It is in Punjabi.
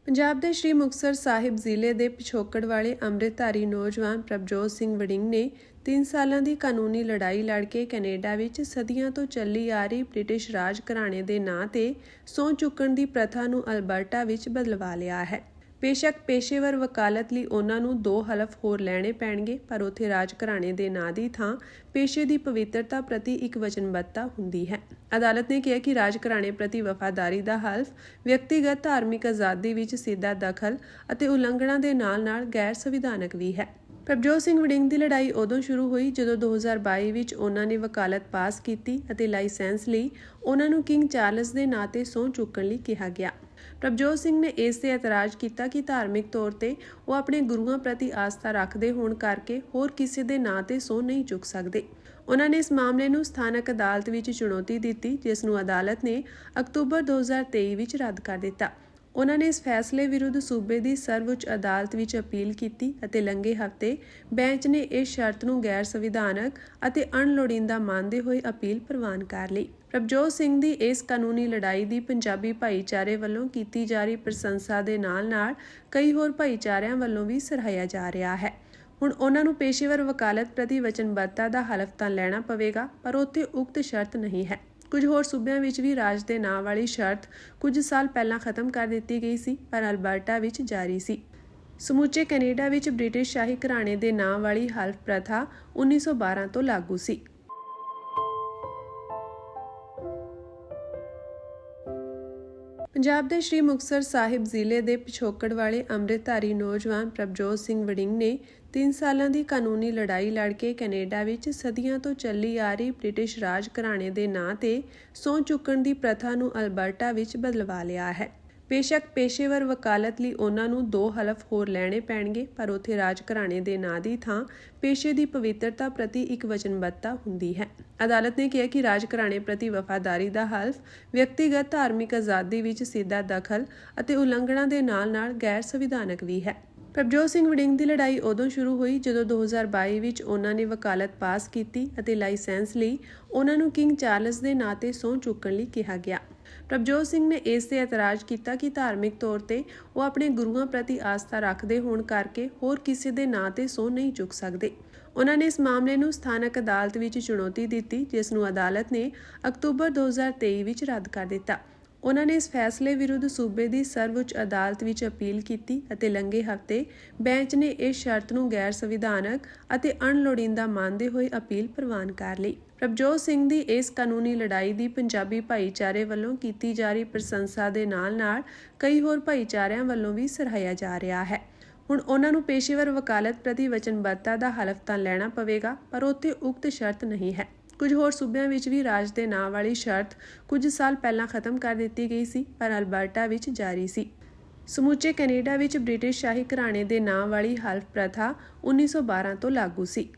ਪੰਜਾਬ ਦੇ ਸ਼੍ਰੀ ਮੁਕਤਸਰ ਸਾਹਿਬ ਜ਼ਿਲ੍ਹੇ ਦੇ ਪਿਛੋਕੜ ਵਾਲੇ ਅੰਮ੍ਰਿਤਧਾਰੀ ਨੌਜਵਾਨ ਪ੍ਰਭਜੋਤ ਸਿੰਘ ਵੜਿੰਗ ਨੇ 3 ਸਾਲਾਂ ਦੀ ਕਾਨੂੰਨੀ ਲੜਾਈ ਲੜ ਕੇ ਕੈਨੇਡਾ ਵਿੱਚ ਸਦੀਆਂ ਤੋਂ ਚੱਲੀ ਆ ਰਹੀ ਬ੍ਰਿਟਿਸ਼ ਰਾਜ ਘਰਾਣੇ ਦੇ ਨਾਂ ਤੇ ਸਹੁੰ ਚੁੱਕਣ ਦੀ ਪ੍ਰਥਾ ਨੂੰ ਅਲਬਰਟਾ ਵਿੱਚ ਬਦਲਵਾ ਲਿਆ ਹੈ। ਬੇਸ਼ੱਕ ਪੇਸ਼ੇਵਰ ਵਕਾਲਤ ਲਈ ਉਹਨਾਂ ਨੂੰ 2 ਹਲਫ ਹੋਰ ਲੈਣੇ ਪੈਣਗੇ, ਪਰ ਉੱਥੇ ਰਾਜ ਘਰਾਣੇ ਦੇ ਨਾਂ ਦੀ ਥਾਂ ਪੇਸ਼ੇ ਦੀ ਪਵਿੱਤਰਤਾ ਪ੍ਰਤੀ ਇੱਕ ਵਚਨਬੱਧਤਾ ਹੁੰਦੀ ਹੈ। ਅਦਾਲਤ ਨੇ ਕਿਹਾ ਕਿ ਰਾਜ ਘਰਾਣੇ ਪ੍ਰਤੀ ਵਫਾਦਾਰੀ ਦਾ ਹਲਫ ਵਿਅਕਤੀਗਤ ਧਾਰਮਿਕ ਆਜ਼ਾਦੀ ਵਿੱਚ ਸਿੱਧਾ ਦਖਲ ਅਤੇ ਉਲੰਘਣਾ ਦੇ ਨਾਲ-ਨਾਲ ਗੈਰ ਸੰਵਿਧਾਨਕ ਵੀ ਹੈ। ਪ੍ਰਭਜੋਤ ਸਿੰਘ ਵੜਿੰਗ ਦੀ ਲੜਾਈ ਉਦੋਂ ਸ਼ੁਰੂ ਹੋਈ ਜਦੋਂ 2022 ਵਿੱਚ ਉਹਨਾਂ ਨੇ ਵਕਾਲਤ ਪਾਸ ਕੀਤੀ ਅਤੇ ਲਾਇਸੈਂਸ ਲਈ ਉਹਨਾਂ ਨੂੰ ਕਿੰਗ ਚਾਰਲਸ ਦੇ ਨਾਂ ਤੇ ਸਹੁੰ ਚੁੱਕਣ ਲਈ ਕਿਹਾ ਗਿਆ। ਪ੍ਰਭਜੋਤ ਸਿੰਘ ਨੇ ਇਸ ਤੇ ਇਤਰਾਜ਼ ਕੀਤਾ ਕਿ ਧਾਰਮਿਕ ਤੌਰ ਤੇ ਉਹ ਆਪਣੇ ਗੁਰੂਆਂ ਪ੍ਰਤੀ ਆਸਥਾ ਰੱਖਦੇ ਹੋਣ ਕਰਕੇ ਹੋਰ ਕਿਸੇ ਦੇ ਨਾਂ ਤੇ ਸਹੁੰ ਨਹੀਂ ਚੁੱਕ ਸਕਦੇ। ਉਹਨਾਂ ਨੇ ਇਸ ਮਾਮਲੇ ਨੂੰ ਸਥਾਨਕ ਅਦਾਲਤ ਵਿੱਚ ਚੁਣੌਤੀ ਦਿੱਤੀ, ਜਿਸ ਨੂੰ ਅਦਾਲਤ ਨੇ ਅਕਤੂਬਰ 2023 ਵਿੱਚ ਰੱਦ ਕਰ ਦਿੱਤਾ। ਉਹਨਾਂ ਨੇ ਇਸ ਫੈਸਲੇ ਵਿਰੁੱਧ ਸੂਬੇ ਦੀ ਸਰਵਉੱਚ ਅਦਾਲਤ ਵਿੱਚ ਅਪੀਲ ਕੀਤੀ ਅਤੇ ਲੰਘੇ ਹਫ਼ਤੇ ਬੈਂਚ ਨੇ ਇਸ ਸ਼ਰਤ ਨੂੰ ਗੈਰ ਸੰਵਿਧਾਨਕ ਅਤੇ ਅਣਲੋੜੀਂਦਾ ਮੰਨਦੇ ਹੋਏ ਅਪੀਲ ਪ੍ਰਵਾਨ ਕਰ ਲਈ। ਪ੍ਰਭਜੋਤ ਸਿੰਘ ਦੀ ਇਸ ਕਾਨੂੰਨੀ ਲੜਾਈ ਦੀ ਪੰਜਾਬੀ ਭਾਈਚਾਰੇ ਵੱਲੋਂ ਕੀਤੀ ਜਾ ਰਹੀ ਪ੍ਰਸ਼ੰਸਾ ਦੇ ਨਾਲ-ਨਾਲ ਕਈ ਹੋਰ ਭਾਈਚਾਰਿਆਂ ਵੱਲੋਂ ਵੀ ਸਰਾਹਿਆ ਜਾ ਰਿਹਾ ਹੈ। ਹੁਣ ਉਹਨਾਂ ਨੂੰ ਪੇਸ਼ੇਵਰ ਵਕਾਲਤ ਪ੍ਰਤੀ ਵਚਨਬੱਧਤਾ ਦਾ ਹਲਫ ਤਾਂ ਲੈਣਾ ਪਵੇਗਾ, ਪਰ ਉੱਥੇ ਉਕਤ ਸ਼ਰਤ ਨਹੀਂ ਹੈ। ਕੁਝ ਹੋਰ ਸੂਬਿਆਂ ਵਿੱਚ ਵੀ ਰਾਜ ਦੇ ਨਾਂ ਵਾਲੀ ਸ਼ਰਤ ਕੁਝ ਸਾਲ ਪਹਿਲਾਂ ਖਤਮ ਕਰ ਦਿੱਤੀ ਗਈ ਸੀ, ਪਰ ਅਲਬਰਟਾ ਵਿੱਚ ਜਾਰੀ ਸੀ। ਸਮੁੱਚੇ ਕੈਨੇਡਾ ਵਿੱਚ ਬ੍ਰਿਟਿਸ਼ ਸ਼ਾਹੀ ਘਰਾਣੇ ਦੇ ਨਾਂ ਵਾਲੀ ਹਲਫ ਪ੍ਰਥਾ 1912 ਤੋਂ ਲਾਗੂ ਸੀ। ਪੰਜਾਬ ਦੇ ਸ਼੍ਰੀ ਮੁਕਤਸਰ ਸਾਹਿਬ ਜ਼ਿਲ੍ਹੇ ਦੇ ਪਿਛੋਕੜ ਵਾਲੇ ਅੰਮ੍ਰਿਤਧਾਰੀ ਨੌਜਵਾਨ ਪ੍ਰਭਜੋਤ ਸਿੰਘ ਵੜਿੰਗ ਨੇ 3 ਸਾਲਾਂ ਦੀ ਕਾਨੂੰਨੀ ਲੜਾਈ ਲੜ ਕੇ ਕੈਨੇਡਾ ਵਿੱਚ ਸਦੀਆਂ ਤੋਂ ਚੱਲੀ ਆ ਰਹੀ ਬ੍ਰਿਟਿਸ਼ ਰਾਜ ਘਰਾਣੇ ਦੇ ਨਾਂ ਤੇ ਸਹੁੰ ਚੁੱਕਣ ਦੀ ਪ੍ਰਥਾ ਨੂੰ ਅਲਬਰਟਾ ਵਿੱਚ ਬਦਲਵਾ ਲਿਆ ਹੈ। ਬੇਸ਼ੱਕ ਪੇਸ਼ੇਵਰ ਵਕਾਲਤ ਲਈ ਉਹਨਾਂ ਨੂੰ 2 ਹਲਫ ਹੋਰ ਲੈਣੇ ਪੈਣਗੇ, ਪਰ ਉੱਥੇ ਰਾਜ ਘਰਾਣੇ ਦੇ ਨਾਂ ਦੀ ਥਾਂ ਪੇਸ਼ੇ ਦੀ ਪਵਿੱਤਰਤਾ ਪ੍ਰਤੀ ਇੱਕ ਵਚਨਬੱਧਤਾ ਹੁੰਦੀ ਹੈ। ਅਦਾਲਤ ਨੇ ਕਿਹਾ ਕਿ ਰਾਜ ਘਰਾਣੇ ਪ੍ਰਤੀ ਵਫਾਦਾਰੀ ਦਾ ਹਲਫ ਵਿਅਕਤੀਗਤ ਧਾਰਮਿਕ ਆਜ਼ਾਦੀ ਵਿੱਚ ਸਿੱਧਾ ਦਖਲ ਅਤੇ ਉਲੰਘਣਾ ਦੇ ਨਾਲ-ਨਾਲ ਗੈਰ ਸੰਵਿਧਾਨਕ ਵੀ ਹੈ। ਪ੍ਰਭਜੋਤ ਸਿੰਘ ਵੜਿੰਗ ਦੀ ਲੜਾਈ ਉਦੋਂ ਸ਼ੁਰੂ ਹੋਈ ਜਦੋਂ 2022 ਵਿੱਚ ਉਹਨਾਂ ਨੇ ਵਕਾਲਤ ਪਾਸ ਕੀਤੀ ਅਤੇ ਲਾਇਸੈਂਸ ਲਈ ਉਹਨਾਂ ਨੂੰ ਕਿੰਗ ਚਾਰਲਸ ਦੇ ਨਾਂ ਤੇ ਸਹੁੰ ਚੁੱਕਣ ਲਈ ਕਿਹਾ ਗਿਆ। ਪ੍ਰਭਜੋਤ ਸਿੰਘ ਨੇ ਇਸ ਤੇ ਇਤਰਾਜ਼ ਕੀਤਾ ਕਿ ਧਾਰਮਿਕ ਤੌਰ ਤੇ ਉਹ ਆਪਣੇ ਗੁਰੂਆਂ ਪ੍ਰਤੀ ਆਸਥਾ ਰੱਖਦੇ ਹੋਣ ਕਰਕੇ ਹੋਰ ਕਿਸੇ ਦੇ ਨਾਂ ਤੇ ਸਹੁੰ ਨਹੀਂ ਚੁੱਕ ਸਕਦੇ। ਉਹਨਾਂ ਨੇ ਇਸ ਮਾਮਲੇ ਨੂੰ ਸਥਾਨਕ ਅਦਾਲਤ ਵਿੱਚ ਚੁਣੌਤੀ ਦਿੱਤੀ, ਜਿਸ ਨੂੰ ਅਦਾਲਤ ਨੇ ਅਕਤੂਬਰ 2023 ਵਿੱਚ ਰੱਦ ਕਰ ਦਿੱਤਾ। ਉਹਨਾਂ ਨੇ ਇਸ ਫੈਸਲੇ ਵਿਰੁੱਧ ਸੂਬੇ ਦੀ ਸਰਵਉੱਚ ਅਦਾਲਤ ਵਿੱਚ ਅਪੀਲ ਕੀਤੀ ਅਤੇ ਲੰਘੇ ਹਫ਼ਤੇ ਬੈਂਚ ਨੇ ਇਸ ਸ਼ਰਤ ਨੂੰ ਗੈਰ ਸੰਵਿਧਾਨਕ ਅਤੇ ਅਣਲੋੜੀਂਦਾ ਮੰਨਦੇ ਹੋਏ ਅਪੀਲ ਪ੍ਰਵਾਨ ਕਰ ਲਈ। ਪ੍ਰਭਜੋਤ ਸਿੰਘ ਦੀ ਇਸ ਕਾਨੂੰਨੀ ਲੜਾਈ ਦੀ ਪੰਜਾਬੀ ਭਾਈਚਾਰੇ ਵੱਲੋਂ ਕੀਤੀ ਜਾ ਰਹੀ ਪ੍ਰਸ਼ੰਸਾ ਦੇ ਨਾਲ-ਨਾਲ ਕਈ ਹੋਰ ਭਾਈਚਾਰਿਆਂ ਵੱਲੋਂ ਵੀ ਸਰਾਹਿਆ ਜਾ ਰਿਹਾ ਹੈ। ਹੁਣ ਉਹਨਾਂ ਨੂੰ ਪੇਸ਼ੇਵਰ ਵਕਾਲਤ ਪ੍ਰਤੀ ਵਚਨਬੱਧਤਾ ਦਾ ਹਲਫ ਤਾਂ ਲੈਣਾ ਪਵੇਗਾ, ਪਰ ਉੱਥੇ ਉਕਤ ਸ਼ਰਤ ਨਹੀਂ ਹੈ। ਕੁਝ ਹੋਰ ਸੂਬਿਆਂ ਵਿੱਚ ਵੀ ਰਾਜ ਦੇ ਨਾਂ ਵਾਲੀ ਸ਼ਰਤ ਕੁਝ ਸਾਲ ਪਹਿਲਾਂ ਖਤਮ ਕਰ ਦਿੱਤੀ ਗਈ ਸੀ, ਪਰ ਅਲਬਰਟਾ ਵਿੱਚ ਜਾਰੀ ਸੀ। ਸਮੁੱਚੇ ਕੈਨੇਡਾ ਵਿੱਚ ਬ੍ਰਿਟਿਸ਼ ਸ਼ਾਹੀ ਘਰਾਣੇ ਦੇ ਨਾਂ ਵਾਲੀ ਹਲਫ ਪ੍ਰਥਾ 1912 ਤੋਂ ਲਾਗੂ ਸੀ।